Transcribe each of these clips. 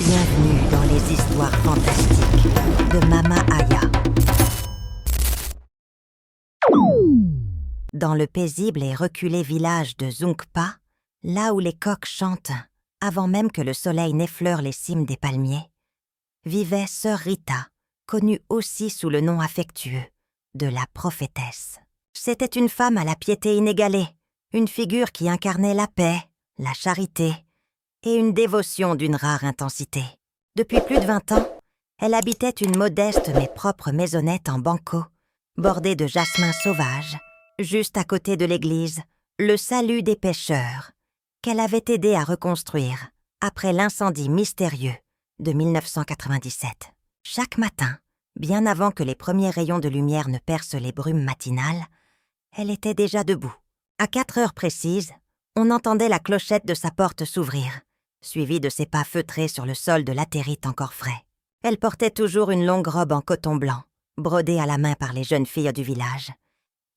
Bienvenue dans les histoires fantastiques de Mama Aya. Dans le paisible et reculé village de Zungpa, là où les coqs chantent avant même que le soleil n'effleure les cimes des palmiers, vivait sœur Rita, connue aussi sous le nom affectueux de la prophétesse. C'était une femme à la piété inégalée, une figure qui incarnait la paix, la charité et une dévotion d'une rare intensité. Depuis plus de 20 ans, elle habitait une modeste mais propre maisonnette en banco, bordée de jasmins sauvages, juste à côté de l'église, le Salut des pêcheurs, qu'elle avait aidé à reconstruire après l'incendie mystérieux de 1997. Chaque matin, bien avant que les premiers rayons de lumière ne percent les brumes matinales, elle était déjà debout. À 4 heures précises, on entendait la clochette de sa porte s'ouvrir, suivie de ses pas feutrés sur le sol de latérite encore frais. Elle portait toujours une longue robe en coton blanc, brodée à la main par les jeunes filles du village,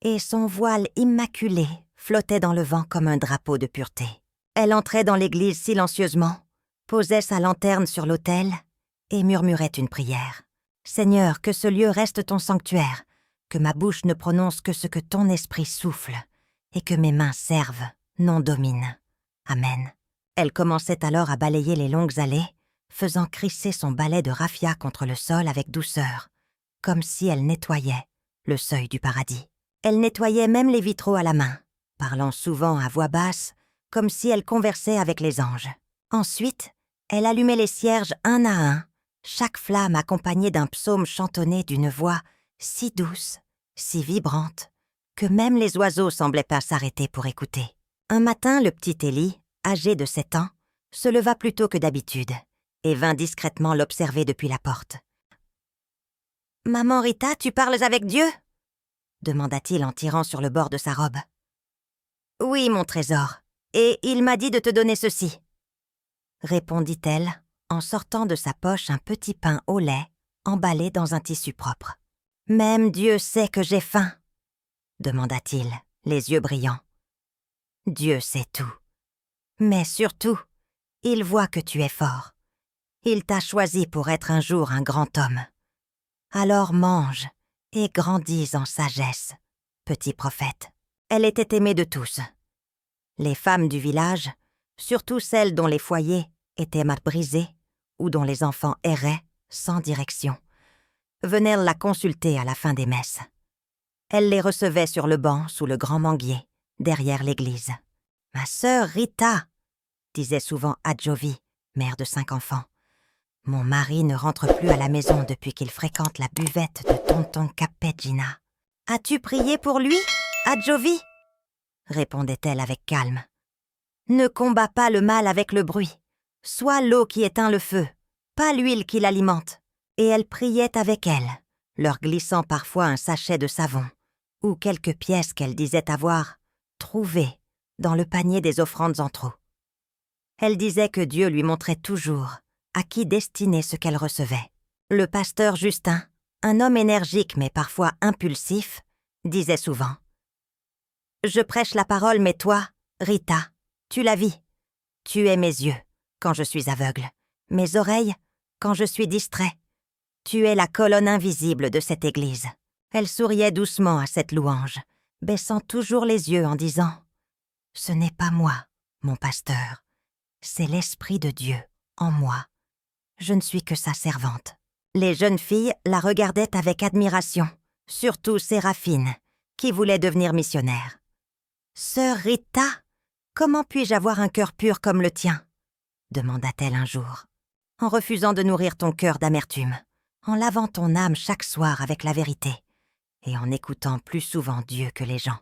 et son voile immaculé flottait dans le vent comme un drapeau de pureté. Elle entrait dans l'église silencieusement, posait sa lanterne sur l'autel et murmurait une prière. « Seigneur, que ce lieu reste ton sanctuaire, que ma bouche ne prononce que ce que ton esprit souffle, et que mes mains servent, non dominent. Amen. » Elle commençait alors à balayer les longues allées, faisant crisser son balai de raffia contre le sol avec douceur, comme si elle nettoyait le seuil du paradis. Elle nettoyait même les vitraux à la main, parlant souvent à voix basse, comme si elle conversait avec les anges. Ensuite, elle allumait les cierges un à un, chaque flamme accompagnée d'un psaume chantonné d'une voix si douce, si vibrante, que même les oiseaux semblaient pas s'arrêter pour écouter. Un matin, le petit Élie, âgé de 7 ans, se leva plus tôt que d'habitude et vint discrètement l'observer depuis la porte. « Maman Rita, tu parles avec Dieu ?» demanda-t-il en tirant sur le bord de sa robe. « Oui, mon trésor, et il m'a dit de te donner ceci. » répondit-elle en sortant de sa poche un petit pain au lait emballé dans un tissu propre. « Même Dieu sait que j'ai faim ?» demanda-t-il, les yeux brillants. « Dieu sait tout. Mais surtout, il voit que tu es fort. Il t'a choisi pour être un jour un grand homme. Alors mange et grandis en sagesse, petit prophète. » Elle était aimée de tous. Les femmes du village, surtout celles dont les foyers étaient mal brisés ou dont les enfants erraient sans direction, venaient la consulter à la fin des messes. Elle les recevait sur le banc sous le grand manguier, derrière l'église. « Ma sœur Rita !» disait souvent Adjovi, mère de 5 enfants. « Mon mari ne rentre plus à la maison depuis qu'il fréquente la buvette de tonton Capegina. »« As-tu prié pour lui, Adjovi ?» répondait-elle avec calme. « Ne combats pas le mal avec le bruit. Sois l'eau qui éteint le feu, pas l'huile qui l'alimente. » Et elle priait avec elle, leur glissant parfois un sachet de savon ou quelques pièces qu'elle disait avoir trouvées dans le panier des offrandes en trop. Elle disait que Dieu lui montrait toujours à qui destiner ce qu'elle recevait. Le pasteur Justin, un homme énergique mais parfois impulsif, disait souvent « Je prêche la parole, mais toi, Rita, tu la vis. Tu es mes yeux quand je suis aveugle, mes oreilles quand je suis distrait. Tu es la colonne invisible de cette église. » Elle souriait doucement à cette louange, baissant toujours les yeux en disant « Ce n'est pas moi, mon pasteur. C'est l'Esprit de Dieu en moi. Je ne suis que sa servante. » Les jeunes filles la regardaient avec admiration, surtout Séraphine, qui voulait devenir missionnaire. « Sœur Rita, comment puis-je avoir un cœur pur comme le tien ?» demanda-t-elle un jour. « En refusant de nourrir ton cœur d'amertume, en lavant ton âme chaque soir avec la vérité, et en écoutant plus souvent Dieu que les gens. »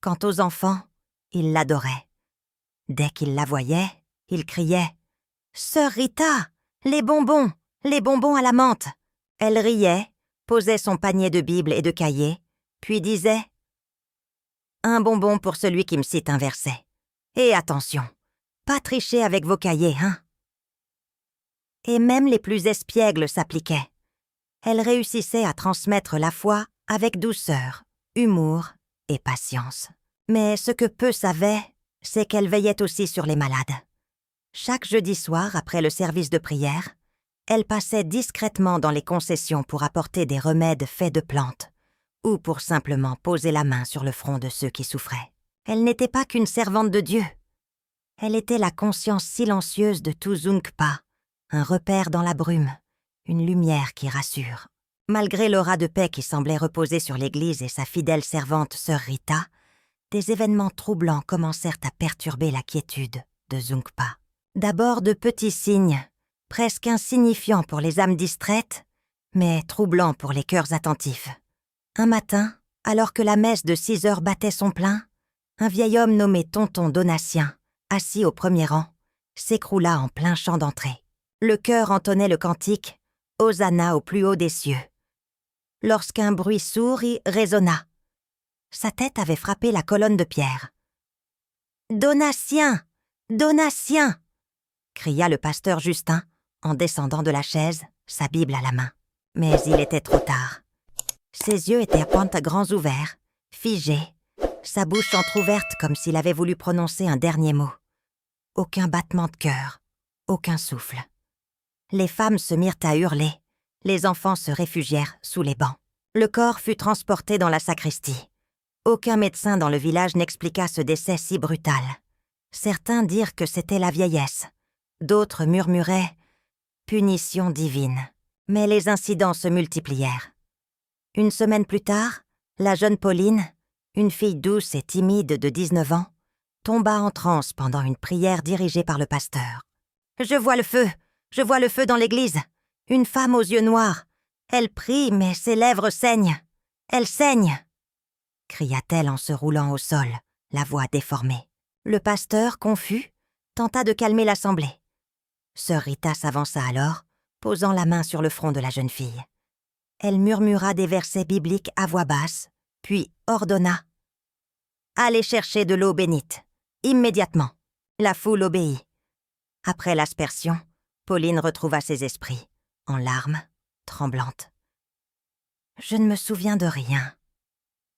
Quant aux enfants, ils l'adoraient. Dès qu'ils la voyaient, ils criaient « Sœur Rita, les bonbons à la menthe !» Elle riait, posait son panier de Bible et de cahiers, puis disait « Un bonbon pour celui qui me cite un verset. Et attention, pas tricher avec vos cahiers, hein ?» Et même les plus espiègles s'appliquaient. Elle réussissait à transmettre la foi avec douceur, humour et patience. Mais ce que peu savaient, c'est qu'elle veillait aussi sur les malades. Chaque jeudi soir, après le service de prière, elle passait discrètement dans les concessions pour apporter des remèdes faits de plantes ou pour simplement poser la main sur le front de ceux qui souffraient. Elle n'était pas qu'une servante de Dieu. Elle était la conscience silencieuse de tout Zungpa, un repère dans la brume, une lumière qui rassure. Malgré l'aura de paix qui semblait reposer sur l'Église et sa fidèle servante sœur Rita, des événements troublants commencèrent à perturber la quiétude de Zungpa. D'abord de petits signes, presque insignifiants pour les âmes distraites, mais troublants pour les cœurs attentifs. Un matin, alors que la messe de 6 heures battait son plein, un vieil homme nommé Tonton Donatien, assis au premier rang, s'écroula en plein chant d'entrée. Le chœur entonnait le cantique « Hosanna au plus haut des cieux ». Lorsqu'un bruit sourd y résonna. Sa tête avait frappé la colonne de pierre. « Donatien! Donatien !» cria le pasteur Justin en descendant de la chaise, sa Bible à la main. Mais il était trop tard. Ses yeux étaient à pente grands ouverts, figés, sa bouche entr'ouverte comme s'il avait voulu prononcer un dernier mot. Aucun battement de cœur, aucun souffle. Les femmes se mirent à hurler, les enfants se réfugièrent sous les bancs. Le corps fut transporté dans la sacristie. Aucun médecin dans le village n'expliqua ce décès si brutal. Certains dirent que c'était la vieillesse. D'autres murmuraient « punition divine ». Mais les incidents se multiplièrent. Une semaine plus tard, la jeune Pauline, une fille douce et timide de 19 ans, tomba en transe pendant une prière dirigée par le pasteur. « Je vois le feu dans l'église. Une femme aux yeux noirs. Elle prie, mais ses lèvres saignent. Elle saigne !» cria-t-elle en se roulant au sol, la voix déformée. Le pasteur, confus, tenta de calmer l'assemblée. Sœur Rita s'avança alors, posant la main sur le front de la jeune fille. Elle murmura des versets bibliques à voix basse, puis ordonna « Allez chercher de l'eau bénite, immédiatement !» La foule obéit. Après l'aspersion, Pauline retrouva ses esprits, en larmes, tremblante. « Je ne me souviens de rien »,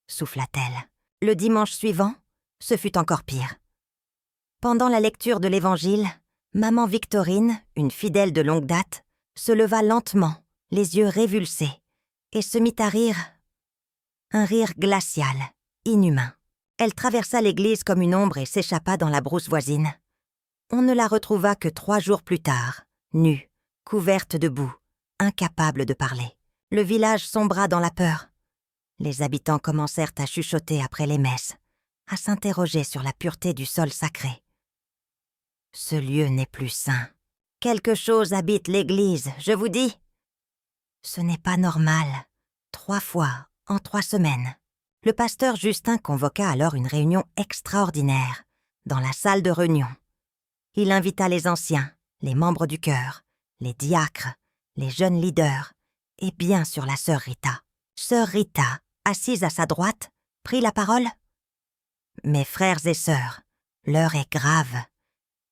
souffla-t-elle. Le dimanche suivant, ce fut encore pire. Pendant la lecture de l'Évangile, maman Victorine, une fidèle de longue date, se leva lentement, les yeux révulsés, et se mit à rire. Un rire glacial, inhumain. Elle traversa l'église comme une ombre et s'échappa dans la brousse voisine. On ne la retrouva que 3 jours plus tard, nue, couverte de boue, incapable de parler. Le village sombra dans la peur. Les habitants commencèrent à chuchoter après les messes, à s'interroger sur la pureté du sol sacré. Ce lieu n'est plus saint. Quelque chose habite l'église, je vous dis. Ce n'est pas normal. 3 fois, en 3 semaines. Le pasteur Justin convoqua alors une réunion extraordinaire, dans la salle de réunion. Il invita les anciens, les membres du chœur, les diacres, les jeunes leaders, et bien sûr la sœur Rita. Sœur Rita, assise à sa droite, prit la parole. « Mes frères et sœurs, l'heure est grave.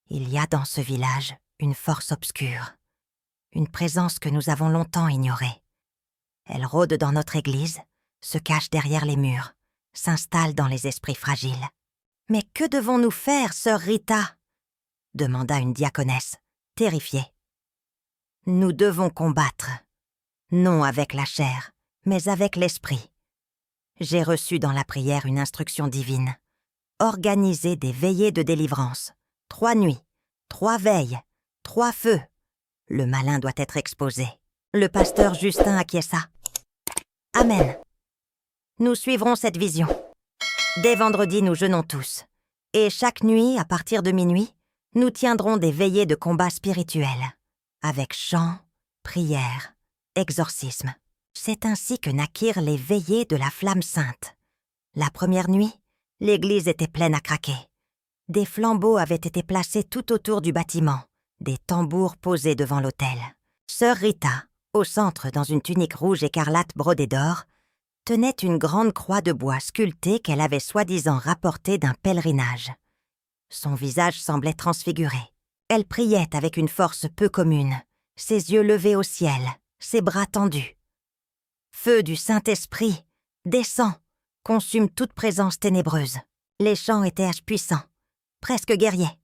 Il y a dans ce village une force obscure, une présence que nous avons longtemps ignorée. Elle rôde dans notre église, se cache derrière les murs, s'installe dans les esprits fragiles. « Mais que devons-nous faire, sœur Rita ?» demanda une diaconesse, terrifiée. « Nous devons combattre, non avec la chair, mais avec l'esprit. J'ai reçu dans la prière une instruction divine. Organiser des veillées de délivrance. 3 nuits, 3 veilles, 3 feux. Le malin doit être exposé. » Le pasteur Justin acquiesça. « Amen. Nous suivrons cette vision. Dès vendredi, nous jeûnons tous. Et chaque nuit, à partir de minuit, nous tiendrons des veillées de combat spirituel, avec chant, prière, exorcisme. C'est ainsi que naquirent les veillées de la Flamme Sainte. La première nuit, l'église était pleine à craquer. Des flambeaux avaient été placés tout autour du bâtiment, des tambours posés devant l'autel. Sœur Rita, au centre dans une tunique rouge écarlate brodée d'or, tenait une grande croix de bois sculptée qu'elle avait soi-disant rapportée d'un pèlerinage. Son visage semblait transfiguré. Elle priait avec une force peu commune, ses yeux levés au ciel, ses bras tendus. Feu du Saint-Esprit, descend, consume toute présence ténébreuse. Les chants étaient puissants, presque guerriers.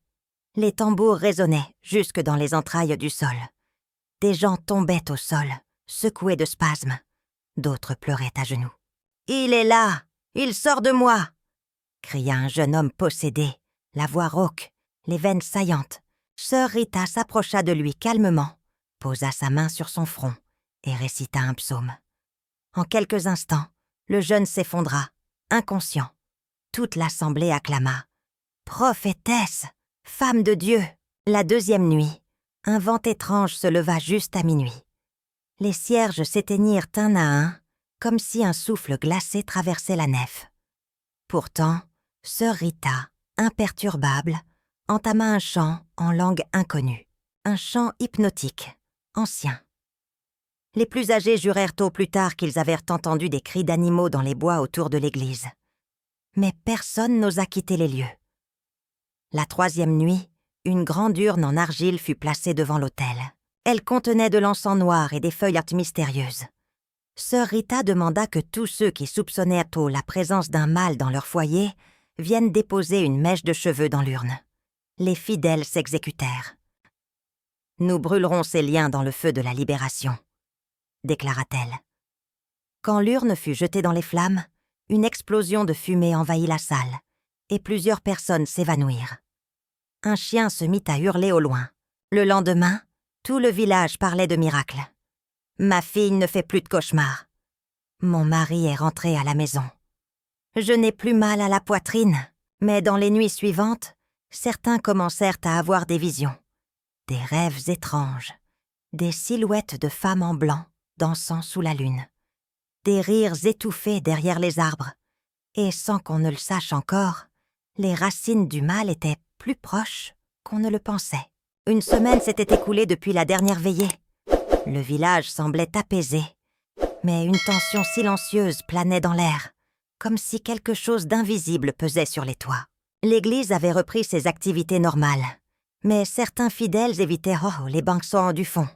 Les tambours résonnaient jusque dans les entrailles du sol. Des gens tombaient au sol, secoués de spasmes. D'autres pleuraient à genoux. « Il est là! Il sort de moi !» cria un jeune homme possédé, la voix rauque, les veines saillantes. Sœur Rita s'approcha de lui calmement, posa sa main sur son front et récita un psaume. En quelques instants, le jeune s'effondra, inconscient. Toute l'assemblée acclama. « Prophétesse! Femme de Dieu !» La deuxième nuit, un vent étrange se leva juste à minuit. Les cierges s'éteignirent un à un, comme si un souffle glacé traversait la nef. Pourtant, sœur Rita, imperturbable, entama un chant en langue inconnue, un chant hypnotique, ancien. Les plus âgés jurèrent tôt plus tard qu'ils avaient entendu des cris d'animaux dans les bois autour de l'église. Mais personne n'osa quitter les lieux. La troisième nuit, une grande urne en argile fut placée devant l'autel. Elle contenait de l'encens noir et des feuilles mystérieuses. Sœur Rita demanda que tous ceux qui soupçonnaient tôt la présence d'un mâle dans leur foyer viennent déposer une mèche de cheveux dans l'urne. Les fidèles s'exécutèrent. « Nous brûlerons ces liens dans le feu de la libération », déclara-t-elle. Quand l'urne fut jetée dans les flammes, une explosion de fumée envahit la salle, et plusieurs personnes s'évanouirent. Un chien se mit à hurler au loin. Le lendemain, tout le village parlait de miracle. « Ma fille ne fait plus de cauchemars. Mon mari est rentré à la maison. Je n'ai plus mal à la poitrine. » Mais dans les nuits suivantes, certains commencèrent à avoir des visions, des rêves étranges, des silhouettes de femmes en blanc dansant sous la lune, des rires étouffés derrière les arbres, et sans qu'on ne le sache encore, les racines du mal étaient plus proches qu'on ne le pensait. Une semaine s'était écoulée depuis la dernière veillée. Le village semblait apaisé, mais une tension silencieuse planait dans l'air, comme si quelque chose d'invisible pesait sur les toits. L'église avait repris ses activités normales, mais certains fidèles évitaient les bancsoants du fond.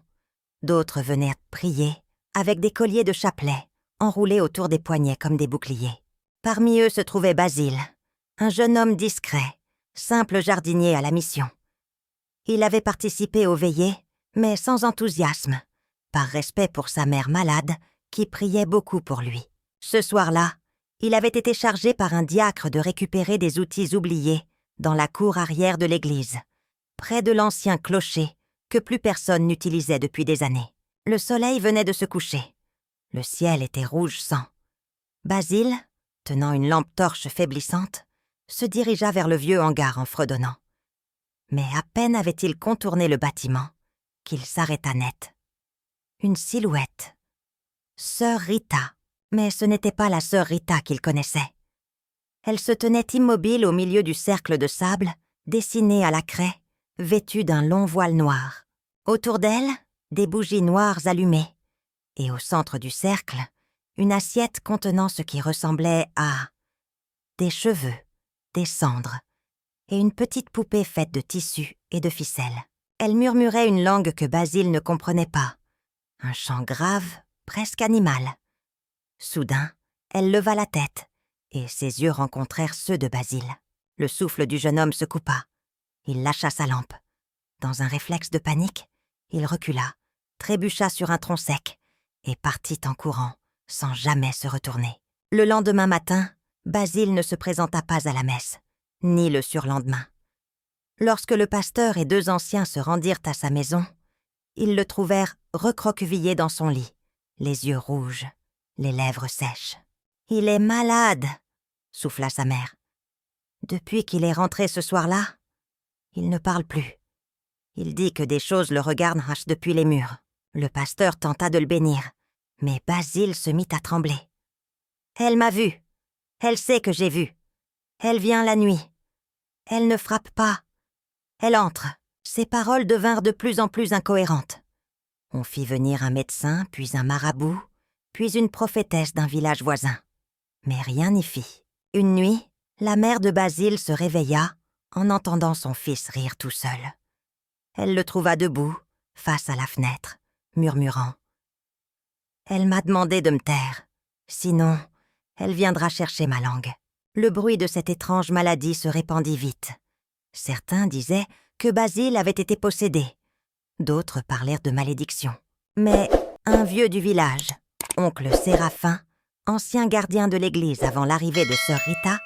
D'autres venaient prier, avec des colliers de chapelet, enroulés autour des poignets comme des boucliers. Parmi eux se trouvait Basile, un jeune homme discret, simple jardinier à la mission. Il avait participé aux veillées, mais sans enthousiasme, par respect pour sa mère malade, qui priait beaucoup pour lui. Ce soir-là, il avait été chargé par un diacre de récupérer des outils oubliés dans la cour arrière de l'église, près de l'ancien clocher que plus personne n'utilisait depuis des années. Le soleil venait de se coucher. Le ciel était rouge sang. Basile, tenant une lampe torche faiblissante, se dirigea vers le vieux hangar en fredonnant. Mais à peine avait-il contourné le bâtiment qu'il s'arrêta net. Une silhouette. Sœur Rita. Mais ce n'était pas la sœur Rita qu'il connaissait. Elle se tenait immobile au milieu du cercle de sable, dessiné à la craie, vêtue d'un long voile noir. Autour d'elle, des bougies noires allumées. Et au centre du cercle, une assiette contenant ce qui ressemblait à des cheveux, des cendres, et une petite poupée faite de tissu et de ficelles. Elle murmurait une langue que Basile ne comprenait pas, un chant grave, presque animal. Soudain, elle leva la tête, et ses yeux rencontrèrent ceux de Basile. Le souffle du jeune homme se coupa. Il lâcha sa lampe. Dans un réflexe de panique, il recula, trébucha sur un tronc sec, et partit en courant, sans jamais se retourner. Le lendemain matin, Basile ne se présenta pas à la messe, ni le surlendemain. Lorsque le pasteur et 2 anciens se rendirent à sa maison, ils le trouvèrent recroquevillé dans son lit, les yeux rouges, les lèvres sèches. « Il est malade !» souffla sa mère. Depuis qu'il est rentré ce soir-là, il ne parle plus. Il dit que des choses le regardent depuis les murs. Le pasteur tenta de le bénir, mais Basile se mit à trembler. « Elle m'a vu. Elle sait que j'ai vu. Elle vient la nuit. Elle ne frappe pas. Elle entre. » Ses paroles devinrent de plus en plus incohérentes. On fit venir un médecin, puis un marabout, puis une prophétesse d'un village voisin. Mais rien n'y fit. Une nuit, la mère de Basile se réveilla en entendant son fils rire tout seul. Elle le trouva debout, face à la fenêtre, murmurant « Elle m'a demandé de me taire, sinon elle viendra chercher ma langue. » Le bruit de cette étrange maladie se répandit vite. Certains disaient que Basile avait été possédé. D'autres parlèrent de malédiction. Mais un vieux du village, oncle Séraphin, ancien gardien de l'église avant l'arrivée de sœur Rita,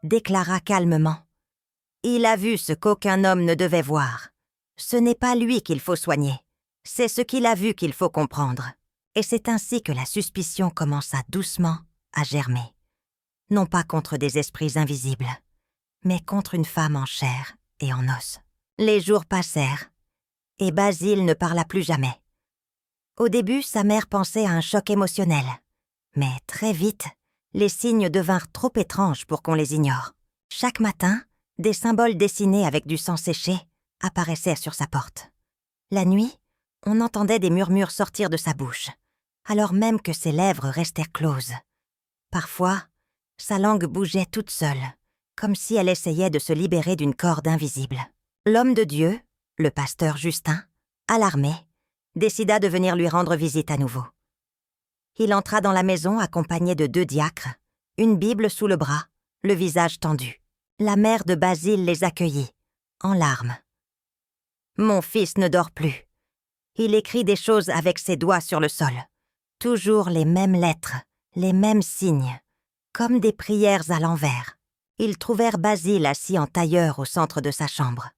déclara calmement « Il a vu ce qu'aucun homme ne devait voir. Ce n'est pas lui qu'il faut soigner, c'est ce qu'il a vu qu'il faut comprendre. » Et c'est ainsi que la suspicion commença doucement à germer. Non pas contre des esprits invisibles, mais contre une femme en chair et en os. Les jours passèrent, et Basile ne parla plus jamais. Au début, sa mère pensait à un choc émotionnel, mais très vite, les signes devinrent trop étranges pour qu'on les ignore. Chaque matin, des symboles dessinés avec du sang séché apparaissaient sur sa porte. La nuit, on entendait des murmures sortir de sa bouche, alors même que ses lèvres restèrent closes. Parfois, sa langue bougeait toute seule, comme si elle essayait de se libérer d'une corde invisible. L'homme de Dieu, le pasteur Justin, alarmé, décida de venir lui rendre visite à nouveau. Il entra dans la maison accompagné de 2 diacres, une Bible sous le bras, le visage tendu. La mère de Basile les accueillit, en larmes. « Mon fils ne dort plus. Il écrit des choses avec ses doigts sur le sol. Toujours les mêmes lettres, les mêmes signes, comme des prières à l'envers. » Ils trouvèrent Basile assis en tailleur au centre de sa chambre.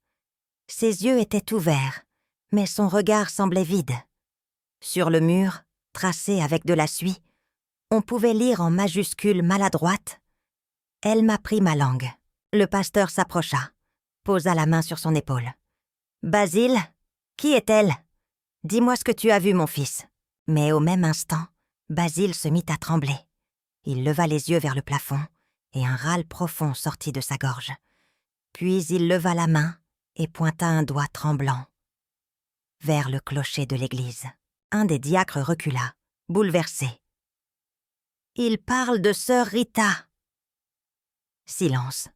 Ses yeux étaient ouverts, mais son regard semblait vide. Sur le mur, tracé avec de la suie, on pouvait lire en majuscules maladroites « Elle m'a pris ma langue ». Le pasteur s'approcha, posa la main sur son épaule. « Basile, qui est-elle? Dis-moi ce que tu as vu, mon fils. » Mais au même instant, Basile se mit à trembler. Il leva les yeux vers le plafond, et un râle profond sortit de sa gorge. Puis il leva la main et pointa un doigt tremblant vers le clocher de l'église. Un des diacres recula, bouleversé. « Il parle de sœur Rita. » Silence.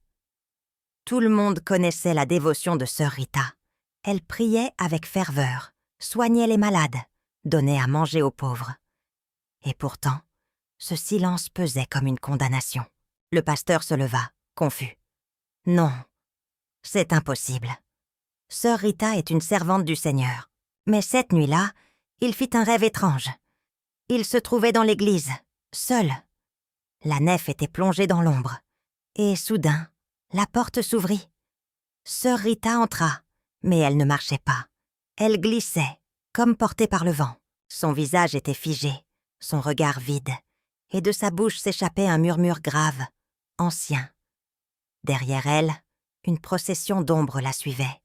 Tout le monde connaissait la dévotion de sœur Rita. Elle priait avec ferveur, soignait les malades, donnait à manger aux pauvres. Et pourtant, ce silence pesait comme une condamnation. Le pasteur se leva, confus. « Non, c'est impossible. Sœur Rita est une servante du Seigneur. Mais cette nuit-là, il fit un rêve étrange. Il se trouvait dans l'église, seul. La nef était plongée dans l'ombre. Et soudain, la porte s'ouvrit. Sœur Rita entra, mais elle ne marchait pas. Elle glissait, comme portée par le vent. Son visage était figé, son regard vide, et de sa bouche s'échappait un murmure grave, ancien. Derrière elle, une procession d'ombres la suivait.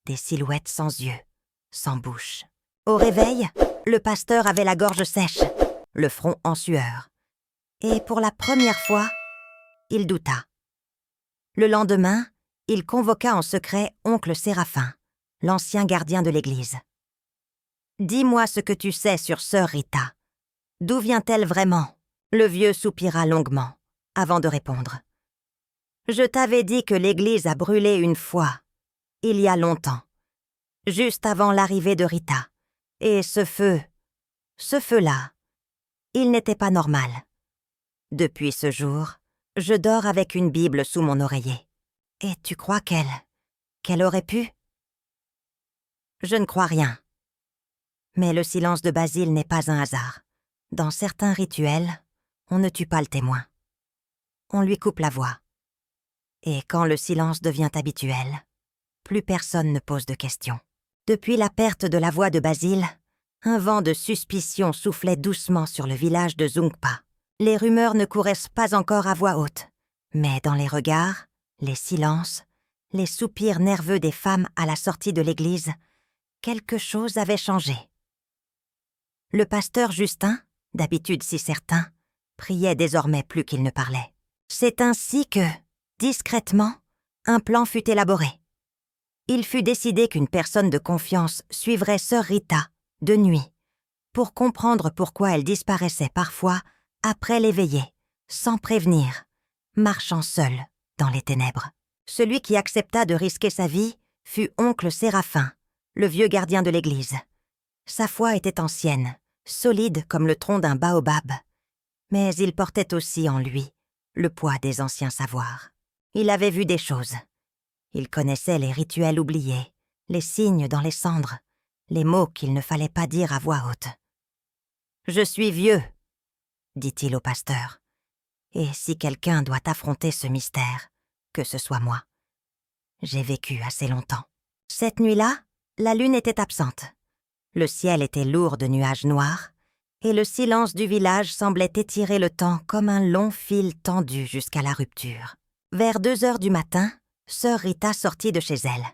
Des silhouettes sans yeux, sans bouche. Au réveil, le pasteur avait la gorge sèche, le front en sueur. Et pour la première fois, il douta. Le lendemain, il convoqua en secret oncle Séraphin, l'ancien gardien de l'église. « Dis-moi ce que tu sais sur sœur Rita. D'où vient-elle vraiment ?» Le vieux soupira longuement, avant de répondre. « Je t'avais dit que l'église a brûlé une fois, il y a longtemps, juste avant l'arrivée de Rita. Et ce feu-là, il n'était pas normal. Depuis ce jour, je dors avec une Bible sous mon oreiller. Et tu crois qu'elle aurait pu ? » Je ne crois rien. Mais le silence de Basile n'est pas un hasard. Dans certains rituels, on ne tue pas le témoin. On lui coupe la voix. Et quand le silence devient habituel, plus personne ne pose de questions. Depuis la perte de la voix de Basile, un vent de suspicion soufflait doucement sur le village de Zungpa. Les rumeurs ne couraient pas encore à voix haute, mais dans les regards, les silences, les soupirs nerveux des femmes à la sortie de l'église, quelque chose avait changé. Le pasteur Justin, d'habitude si certain, priait désormais plus qu'il ne parlait. C'est ainsi que, discrètement, un plan fut élaboré. Il fut décidé qu'une personne de confiance suivrait sœur Rita, de nuit, pour comprendre pourquoi elle disparaissait parfois après l'éveillé, sans prévenir, marchant seule dans les ténèbres. Celui qui accepta de risquer sa vie fut oncle Séraphin, le vieux gardien de l'église. Sa foi était ancienne, solide comme le tronc d'un baobab, mais il portait aussi en lui le poids des anciens savoirs. Il avait vu des choses. Il connaissait les rituels oubliés, les signes dans les cendres, les mots qu'il ne fallait pas dire à voix haute. « Je suis vieux, » dit-il au pasteur. « Et si quelqu'un doit affronter ce mystère, que ce soit moi. J'ai vécu assez longtemps. » Cette nuit-là, la lune était absente. Le ciel était lourd de nuages noirs, et le silence du village semblait étirer le temps comme un long fil tendu jusqu'à la rupture. Vers 2 heures du matin, sœur Rita sortit de chez elle.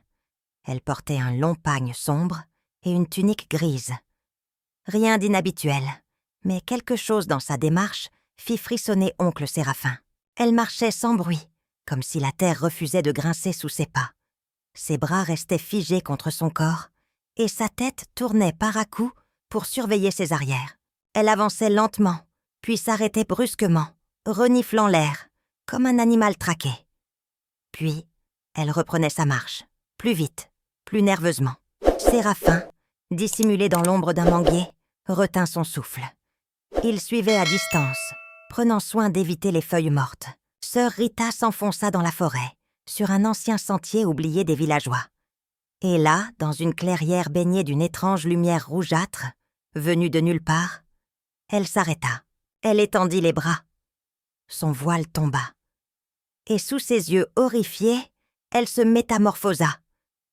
Elle portait un long pagne sombre et une tunique grise. Rien d'inhabituel, mais quelque chose dans sa démarche fit frissonner oncle Séraphin. Elle marchait sans bruit, comme si la terre refusait de grincer sous ses pas. Ses bras restaient figés contre son corps, et sa tête tournait par à coups pour surveiller ses arrières. Elle avançait lentement, puis s'arrêtait brusquement, reniflant l'air, comme un animal traqué. Puis, elle reprenait sa marche, plus vite, plus nerveusement. Séraphin, dissimulé dans l'ombre d'un manguier, retint son souffle. Il suivait à distance, prenant soin d'éviter les feuilles mortes. Sœur Rita s'enfonça dans la forêt, sur un ancien sentier oublié des villageois. Et là, dans une clairière baignée d'une étrange lumière rougeâtre, venue de nulle part, elle s'arrêta. Elle étendit les bras. Son voile tomba. Et sous ses yeux horrifiés, elle se métamorphosa.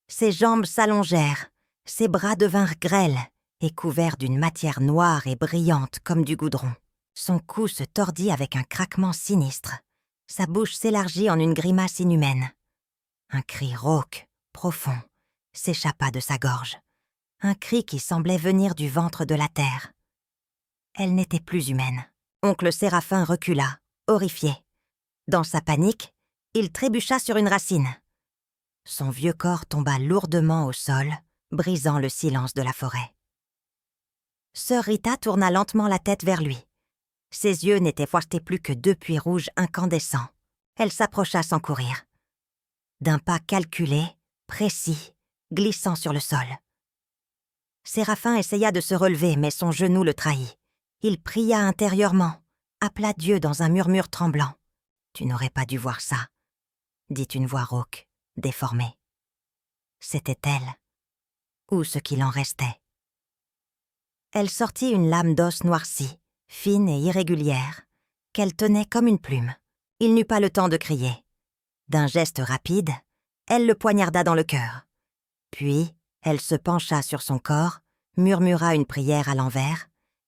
Ses jambes s'allongèrent, ses bras devinrent grêles et couverts d'une matière noire et brillante comme du goudron. Son cou se tordit avec un craquement sinistre. Sa bouche s'élargit en une grimace inhumaine. Un cri rauque, profond, s'échappa de sa gorge. Un cri qui semblait venir du ventre de la terre. Elle n'était plus humaine. Oncle Séraphin recula, horrifié. Dans sa panique, il trébucha sur une racine. Son vieux corps tomba lourdement au sol, brisant le silence de la forêt. Sœur Rita tourna lentement la tête vers lui. Ses yeux n'étaient froistés plus que 2 puits rouges incandescents. Elle s'approcha sans courir. D'un pas calculé, précis, glissant sur le sol. Séraphin essaya de se relever, mais son genou le trahit. Il pria intérieurement, appela Dieu dans un murmure tremblant. « Tu n'aurais pas dû voir ça », dit une voix rauque, déformée. C'était elle, ou ce qu'il en restait. Elle sortit une lame d'os noircie, fine et irrégulière, qu'elle tenait comme une plume. Il n'eut pas le temps de crier. D'un geste rapide, elle le poignarda dans le cœur. Puis, elle se pencha sur son corps, murmura une prière à l'envers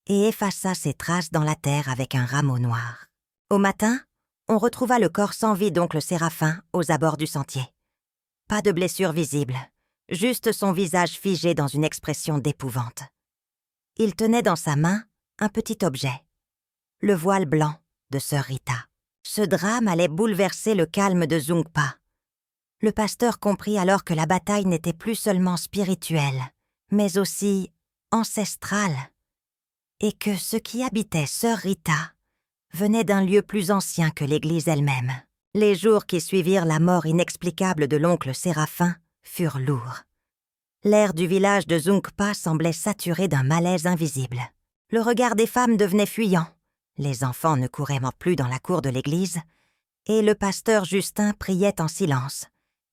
et effaça ses traces dans la terre avec un rameau noir. Au matin, on retrouva le corps sans vie d'oncle Séraphin aux abords du sentier. Pas de blessure visible, juste son visage figé dans une expression d'épouvante. Il tenait dans sa main un petit objet, le voile blanc de sœur Rita. Ce drame allait bouleverser le calme de Zungpa. Le pasteur comprit alors que la bataille n'était plus seulement spirituelle, mais aussi ancestrale, et que ce qui habitait sœur Rita venait d'un lieu plus ancien que l'église elle-même. Les jours qui suivirent la mort inexplicable de l'oncle Séraphin furent lourds. L'air du village de Zungpa semblait saturé d'un malaise invisible. Le regard des femmes devenait fuyant. Les enfants ne couraient plus dans la cour de l'église, et le pasteur Justin priait en silence,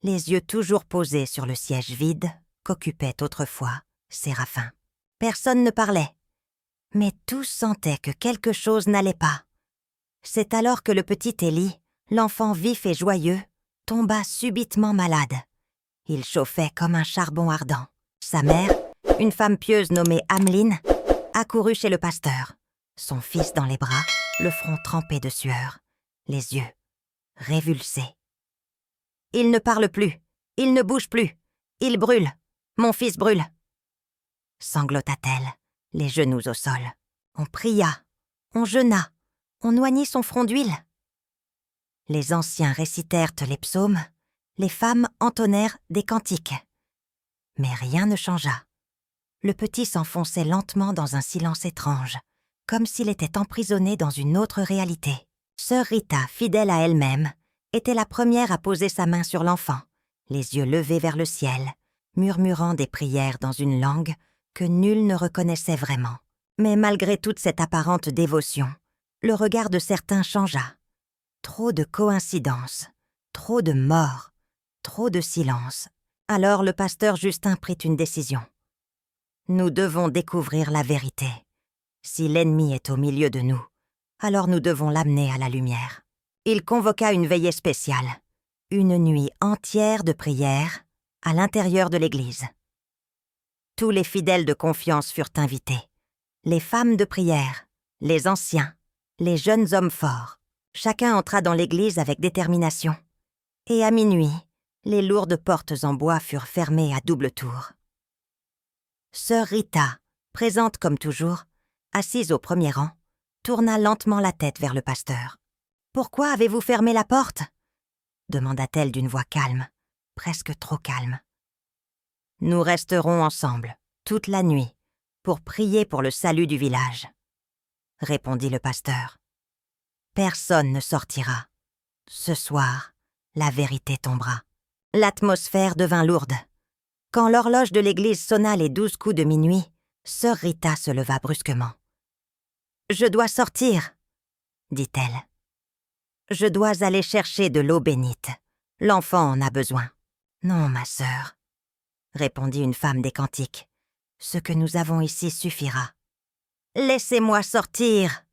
les yeux toujours posés sur le siège vide qu'occupait autrefois Séraphin. Personne ne parlait, mais tous sentaient que quelque chose n'allait pas. C'est alors que le petit Élie, l'enfant vif et joyeux, tomba subitement malade. Il chauffait comme un charbon ardent. Sa mère, une femme pieuse nommée Ameline, accourut chez le pasteur, son fils dans les bras, le front trempé de sueur, les yeux révulsés. « Il ne parle plus, il ne bouge plus, il brûle, mon fils brûle !» sanglota-t-elle, les genoux au sol. On pria, on jeûna, on oignit son front d'huile. Les anciens récitèrent les psaumes, les femmes entonnèrent des cantiques. Mais rien ne changea. Le petit s'enfonçait lentement dans un silence étrange, comme s'il était emprisonné dans une autre réalité. Sœur Rita, fidèle à elle-même, était la première à poser sa main sur l'enfant, les yeux levés vers le ciel, murmurant des prières dans une langue que nul ne reconnaissait vraiment. Mais malgré toute cette apparente dévotion, le regard de certains changea. Trop de coïncidences, trop de morts, Trop de silence. Alors le pasteur Justin prit une décision. Nous devons découvrir la vérité. Si l'ennemi est au milieu de nous, alors nous devons l'amener à la lumière. Il convoqua une veillée spéciale, une nuit entière de prière à l'intérieur de l'église. Tous les fidèles de confiance furent invités, les femmes de prière, les anciens, les jeunes hommes forts. Chacun entra dans l'église avec détermination. Et à minuit, les lourdes portes en bois furent fermées à double tour. Sœur Rita, présente comme toujours, assise au premier rang, tourna lentement la tête vers le pasteur. « Pourquoi avez-vous fermé la porte ?» demanda-t-elle d'une voix calme, presque trop calme. « Nous resterons ensemble, toute la nuit, pour prier pour le salut du village, » répondit le pasteur. « Personne ne sortira. Ce soir, la vérité tombera. » L'atmosphère devint lourde. Quand l'horloge de l'église sonna les 12 coups de minuit, sœur Rita se leva brusquement. « Je dois sortir, » dit-elle. « Je dois aller chercher de l'eau bénite. L'enfant en a besoin. »« Non, ma sœur, » répondit une femme des cantiques. « Ce que nous avons ici suffira. »« Laissez-moi sortir !»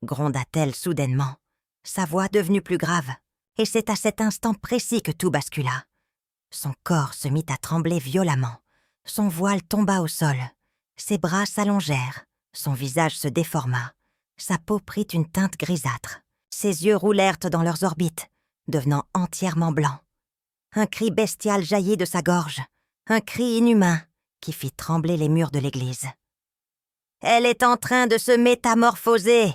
gronda-t-elle soudainement, sa voix devenue plus grave. Et c'est à cet instant précis que tout bascula. Son corps se mit à trembler violemment. Son voile tomba au sol. Ses bras s'allongèrent. Son visage se déforma. Sa peau prit une teinte grisâtre. Ses yeux roulèrent dans leurs orbites, devenant entièrement blancs. Un cri bestial jaillit de sa gorge. Un cri inhumain qui fit trembler les murs de l'église. « Elle est en train de se métamorphoser !»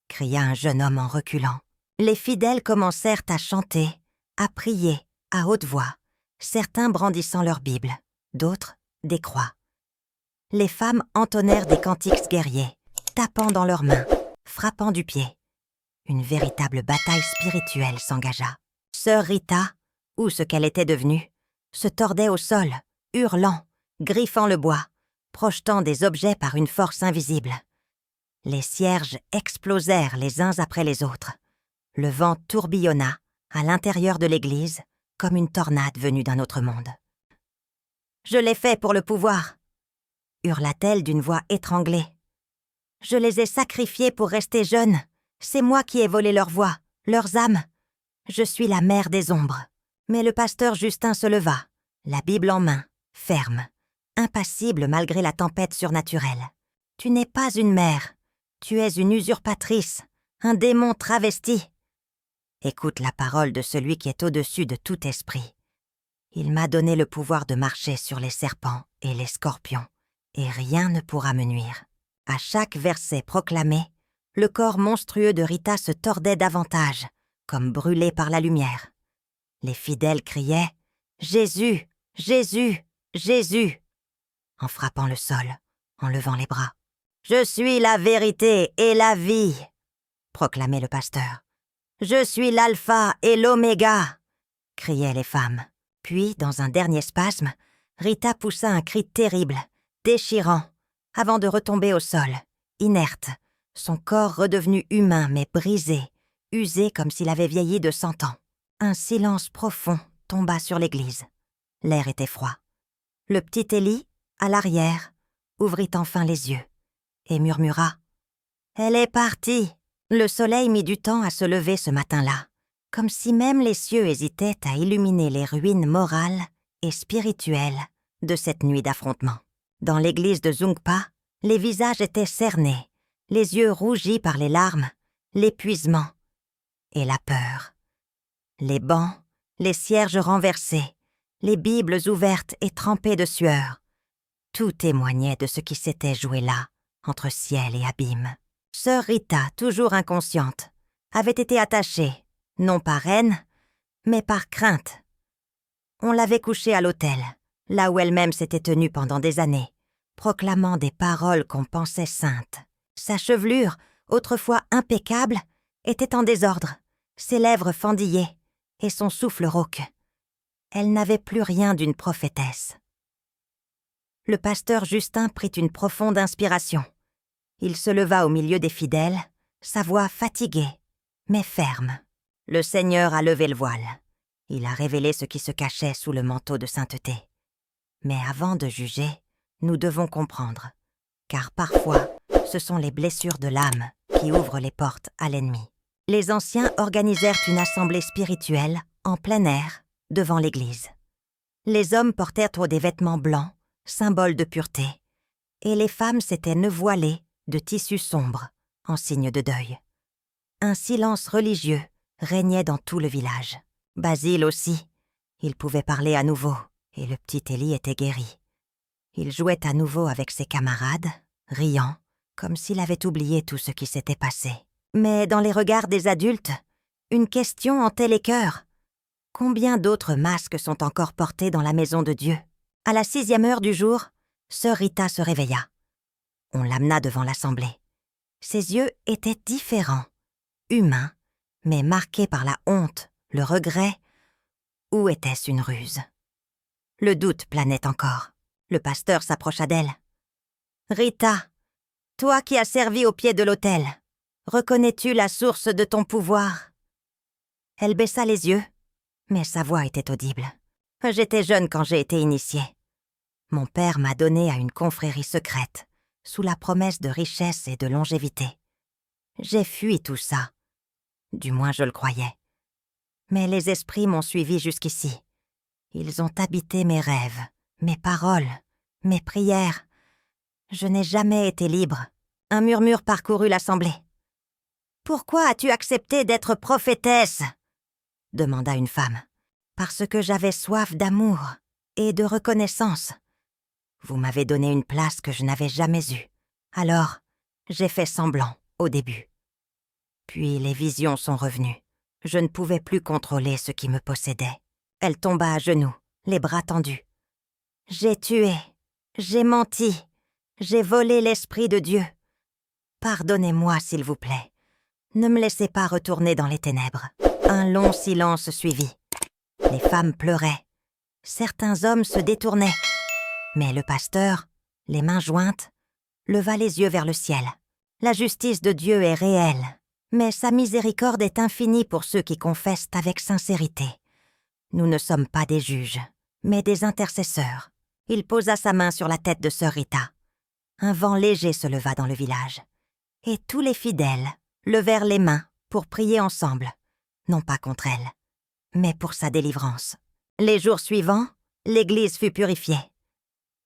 cria un jeune homme en reculant. Les fidèles commencèrent à chanter, à prier, à haute voix, certains brandissant leur Bible, d'autres des croix. Les femmes entonnèrent des cantiques guerriers, tapant dans leurs mains, frappant du pied. Une véritable bataille spirituelle s'engagea. Sœur Rita, ou ce qu'elle était devenue, se tordait au sol, hurlant, griffant le bois, projetant des objets par une force invisible. Les cierges explosèrent les uns après les autres. Le vent tourbillonna à l'intérieur de l'église comme une tornade venue d'un autre monde. « Je l'ai fait pour le pouvoir !» hurla-t-elle d'une voix étranglée. « Je les ai sacrifiés pour rester jeunes. C'est moi qui ai volé leur voix, leurs âmes. Je suis la mère des ombres. » Mais le pasteur Justin se leva, la Bible en main, ferme, impassible malgré la tempête surnaturelle. « Tu n'es pas une mère. Tu es une usurpatrice, un démon travesti. » Écoute la parole de celui qui est au-dessus de tout esprit. Il m'a donné le pouvoir de marcher sur les serpents et les scorpions, et rien ne pourra me nuire. À chaque verset proclamé, le corps monstrueux de Rita se tordait davantage, comme brûlé par la lumière. Les fidèles criaient « Jésus, Jésus, Jésus !» en frappant le sol, en levant les bras. « Je suis la vérité et la vie !» proclamait le pasteur. « Je suis l'alpha et l'oméga !» criaient les femmes. Puis, dans un dernier spasme, Rita poussa un cri terrible, déchirant, avant de retomber au sol, inerte, son corps redevenu humain mais brisé, usé comme s'il avait vieilli de 100 ans. Un silence profond tomba sur l'église. L'air était froid. Le petit Élie, à l'arrière, ouvrit enfin les yeux et murmura « Elle est partie !» Le soleil mit du temps à se lever ce matin-là, comme si même les cieux hésitaient à illuminer les ruines morales et spirituelles de cette nuit d'affrontement. Dans l'église de Zungpa, les visages étaient cernés, les yeux rougis par les larmes, l'épuisement et la peur. Les bancs, les cierges renversés, les Bibles ouvertes et trempées de sueur. Tout témoignait de ce qui s'était joué là, entre ciel et abîme. Sœur Rita, toujours inconsciente, avait été attachée, non par haine, mais par crainte. On l'avait couchée à l'autel, là où elle-même s'était tenue pendant des années, proclamant des paroles qu'on pensait saintes. Sa chevelure, autrefois impeccable, était en désordre, ses lèvres fendillées et son souffle rauque. Elle n'avait plus rien d'une prophétesse. Le pasteur Justin prit une profonde inspiration. Il se leva au milieu des fidèles, sa voix fatiguée, mais ferme. « Le Seigneur a levé le voile. Il a révélé ce qui se cachait sous le manteau de sainteté. Mais avant de juger, nous devons comprendre, car parfois, ce sont les blessures de l'âme qui ouvrent les portes à l'ennemi. Les anciens organisèrent une assemblée spirituelle en plein air devant l'église. Les hommes portèrent des vêtements blancs, symbole de pureté, et les femmes s'étaient voilées de tissus sombres, en signe de deuil. Un silence religieux régnait dans tout le village. Basile aussi, il pouvait parler à nouveau, et le petit Élie était guéri. Il jouait à nouveau avec ses camarades, riant, comme s'il avait oublié tout ce qui s'était passé. Mais dans les regards des adultes, une question hantait les cœurs. Combien d'autres masques sont encore portés dans la maison de Dieu? À la 6e heure du jour, sœur Rita se réveilla. On l'amena devant l'assemblée. Ses yeux étaient différents, humains, mais marqués par la honte, le regret. Ou était-ce une ruse? Le doute planait encore. Le pasteur s'approcha d'elle. « Rita, toi qui as servi au pied de l'autel, reconnais-tu la source de ton pouvoir ?» Elle baissa les yeux, mais sa voix était audible. « J'étais jeune quand j'ai été initiée. Mon père m'a donné à une confrérie secrète, sous la promesse de richesse et de longévité. J'ai fui tout ça. Du moins je le croyais. Mais les esprits m'ont suivi jusqu'ici. Ils ont habité mes rêves, mes paroles, mes prières. Je n'ai jamais été libre. » Un murmure parcourut l'assemblée. « Pourquoi as-tu accepté d'être prophétesse ?» demanda une femme. « Parce que j'avais soif d'amour et de reconnaissance. Vous m'avez donné une place que je n'avais jamais eue. Alors, j'ai fait semblant au début. Puis les visions sont revenues. Je ne pouvais plus contrôler ce qui me possédait. Elle tomba à genoux, les bras tendus. J'ai tué, j'ai menti, j'ai volé l'Esprit de Dieu. Pardonnez-moi, s'il vous plaît. Ne me laissez pas retourner dans les ténèbres. » Un long silence suivit. Les femmes pleuraient. Certains hommes se détournaient. Mais le pasteur, les mains jointes, leva les yeux vers le ciel. La justice de Dieu est réelle, mais sa miséricorde est infinie pour ceux qui confessent avec sincérité. Nous ne sommes pas des juges, mais des intercesseurs. Il posa sa main sur la tête de sœur Rita. Un vent léger se leva dans le village. Et tous les fidèles levèrent les mains pour prier ensemble, non pas contre elle, mais pour sa délivrance. Les jours suivants, l'église fut purifiée.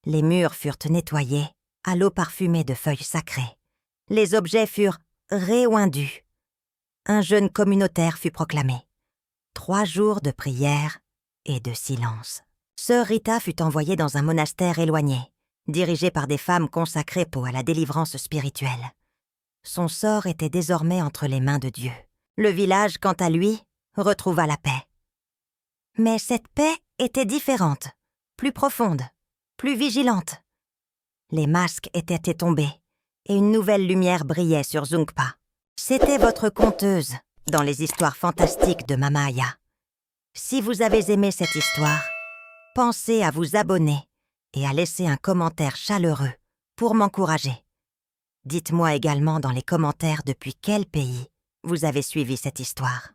Les murs furent nettoyés à l'eau parfumée de feuilles sacrées. Les objets furent réoindus. Un jeûne communautaire fut proclamé. 3 jours de prière et de silence. Sœur Rita fut envoyée dans un monastère éloigné, dirigé par des femmes consacrées à la délivrance spirituelle. Son sort était désormais entre les mains de Dieu. Le village, quant à lui, retrouva la paix. Mais cette paix était différente, plus profonde, plus vigilante. Les masques étaient tombés et une nouvelle lumière brillait sur Zungpa. C'était votre conteuse dans les histoires fantastiques de Mama Aya. Si vous avez aimé cette histoire, pensez à vous abonner et à laisser un commentaire chaleureux pour m'encourager. Dites-moi également dans les commentaires depuis quel pays vous avez suivi cette histoire.